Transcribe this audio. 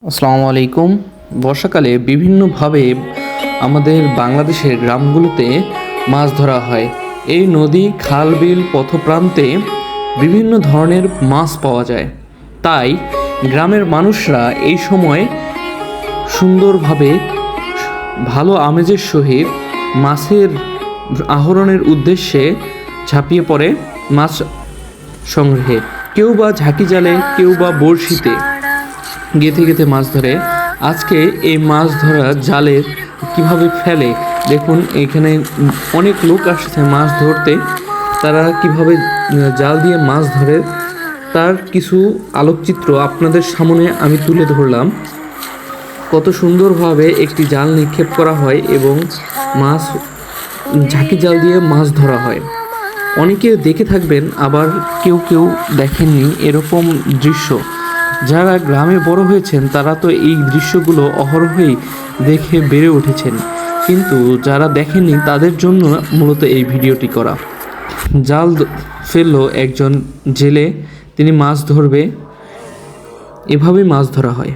আসসালামু আলাইকুম। বর্ষাকালে বিভিন্নভাবে আমাদের বাংলাদেশের গ্রামগুলোতে মাছ ধরা হয়। এই নদী, খাল, বিল, পথপ্রান্তে বিভিন্ন ধরনের মাছ পাওয়া যায়। তাই গ্রামের মানুষরা এই সময় সুন্দরভাবে ভালো আমেজের সহিত মাছের আহরণের উদ্দেশ্যে ঝাঁপিয়ে পড়ে মাছ সংগ্রহে। কেউ বা ঝাঁকি জালে, কেউ বা বড়শিতে গেঁথে গেঁথে মাছ ধরে। আজকে এই মাছ ধরা জালের কিভাবে ফেলে দেখুন। এখানে অনেক লোক আসছে মাছ ধরতে। তারা কিভাবে জাল দিয়ে মাছ ধরে তার কিছু আলোকচিত্র আপনাদের সামনে আমি তুলে ধরলাম। কত সুন্দরভাবে একটি জাল নিক্ষেপ করা হয় এবং মাছ ঝাঁকি জাল দিয়ে মাছ ধরা হয়। অনেকে দেখে থাকবেন, আবার কেউ কেউ দেখেননি এরকম দৃশ্য। যারা গ্রামে বড় হয়েছেন তারা তো এই দৃশ্যগুলো অহরহই দেখে বেড়ে উঠেছেন, কিন্তু যারা দেখেননি তাদের জন্য মূলত এই ভিডিওটি করা। জাল ফেললো একজন জেলে, তিনি মাছ ধরবে, এভাবেই মাছ ধরা হয়।